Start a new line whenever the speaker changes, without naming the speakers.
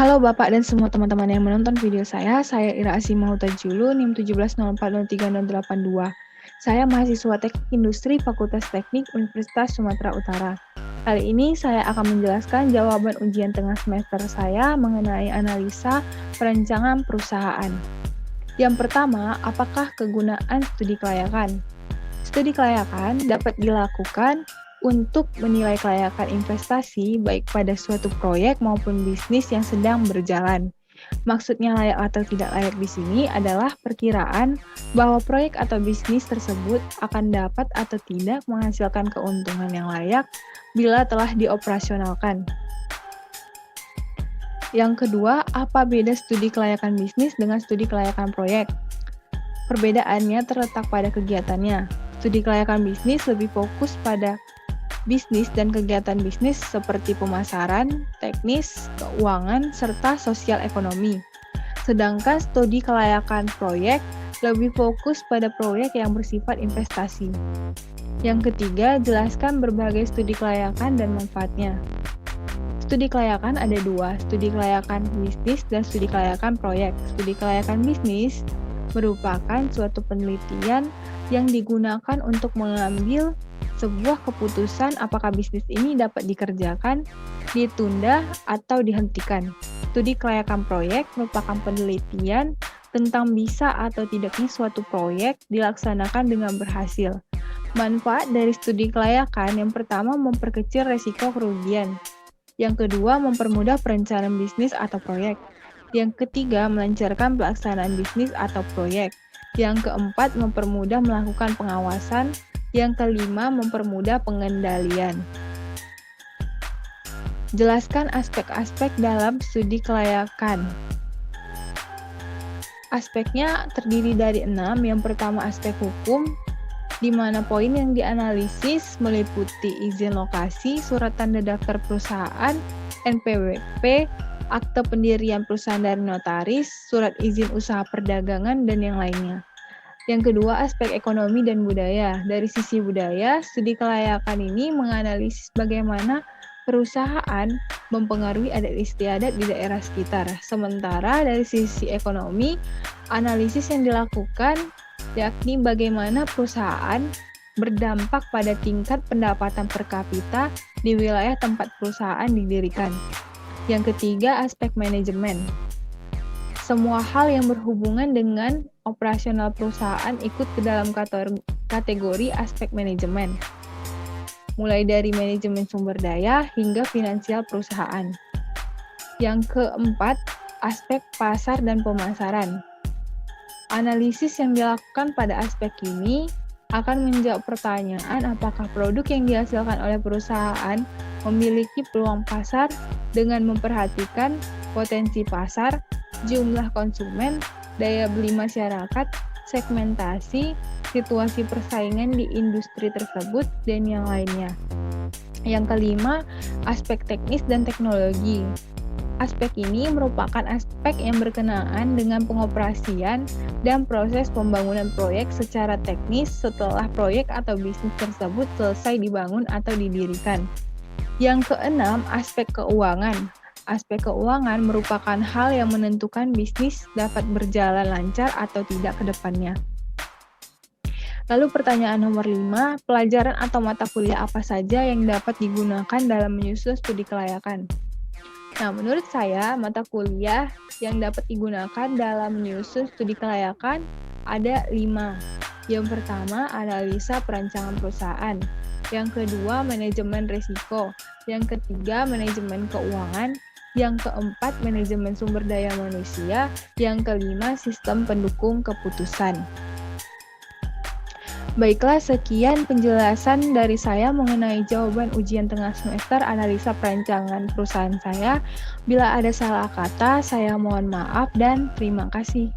Halo Bapak dan semua teman-teman yang menonton video saya Ira Asimauta Julu, NIM 17040382. Saya mahasiswa Teknik Industri Fakultas Teknik Universitas Sumatera Utara. Kali ini saya akan menjelaskan jawaban ujian tengah semester saya mengenai analisa perencanaan perusahaan. Yang pertama, apakah kegunaan studi kelayakan? Studi kelayakan dapat dilakukan untuk menilai kelayakan investasi baik pada suatu proyek maupun bisnis yang sedang berjalan. Maksudnya layak atau tidak layak di sini adalah perkiraan bahwa proyek atau bisnis tersebut akan dapat atau tidak menghasilkan keuntungan yang layak bila telah dioperasionalkan. Yang kedua, apa beda studi kelayakan bisnis dengan studi kelayakan proyek? Perbedaannya terletak pada kegiatannya. Studi kelayakan bisnis lebih fokus pada bisnis dan kegiatan bisnis seperti pemasaran, teknis, keuangan, serta sosial ekonomi. Sedangkan studi kelayakan proyek lebih fokus pada proyek yang bersifat investasi. Yang ketiga, jelaskan berbagai studi kelayakan dan manfaatnya. Studi kelayakan ada dua, studi kelayakan bisnis dan studi kelayakan proyek. Studi kelayakan bisnis merupakan suatu penelitian yang digunakan untuk mengambil sebuah keputusan apakah bisnis ini dapat dikerjakan, ditunda, atau dihentikan. Studi kelayakan proyek merupakan penelitian tentang bisa atau tidaknya suatu proyek dilaksanakan dengan berhasil. Manfaat dari studi kelayakan yang pertama memperkecil resiko kerugian. Yang kedua mempermudah perencanaan bisnis atau proyek. Yang ketiga melancarkan pelaksanaan bisnis atau proyek. Yang keempat mempermudah melakukan pengawasan. Yang kelima, mempermudah pengendalian. Jelaskan aspek-aspek dalam studi kelayakan. Aspeknya terdiri dari 6. Yang pertama, aspek hukum, di mana poin yang dianalisis meliputi izin lokasi, surat tanda daftar perusahaan, NPWP, akte pendirian perusahaan dari notaris, surat izin usaha perdagangan, dan yang lainnya. Yang kedua, aspek ekonomi dan budaya. Dari sisi budaya, studi kelayakan ini menganalisis bagaimana perusahaan mempengaruhi adat istiadat di daerah sekitar. Sementara dari sisi ekonomi, analisis yang dilakukan yakni bagaimana perusahaan berdampak pada tingkat pendapatan per kapita di wilayah tempat perusahaan didirikan. Yang ketiga, aspek manajemen. Semua hal yang berhubungan dengan operasional perusahaan ikut ke dalam kategori aspek manajemen, mulai dari manajemen sumber daya hingga finansial perusahaan. Yang keempat, aspek pasar dan pemasaran. Analisis yang dilakukan pada aspek ini akan menjawab pertanyaan apakah produk yang dihasilkan oleh perusahaan memiliki peluang pasar dengan memperhatikan potensi pasar, jumlah konsumen, daya beli masyarakat, segmentasi, situasi persaingan di industri tersebut, dan yang lainnya. Yang kelima, aspek teknis dan teknologi. Aspek ini merupakan aspek yang berkenaan dengan pengoperasian dan proses pembangunan proyek secara teknis setelah proyek atau bisnis tersebut selesai dibangun atau didirikan. Yang keenam, aspek keuangan. Aspek keuangan merupakan hal yang menentukan bisnis dapat berjalan lancar atau tidak ke depannya. Lalu pertanyaan nomor 5, pelajaran atau mata kuliah apa saja yang dapat digunakan dalam menyusun studi kelayakan? Nah, menurut saya, mata kuliah yang dapat digunakan dalam menyusun studi kelayakan ada 5. Yang pertama, analisa perancangan perusahaan. Yang kedua, manajemen risiko. Yang ketiga, manajemen keuangan. Yang keempat, manajemen sumber daya manusia. Yang kelima, sistem pendukung keputusan. Baiklah, sekian penjelasan dari saya mengenai jawaban ujian tengah semester analisa perancangan perusahaan saya. Bila ada salah kata, saya mohon maaf dan terima kasih.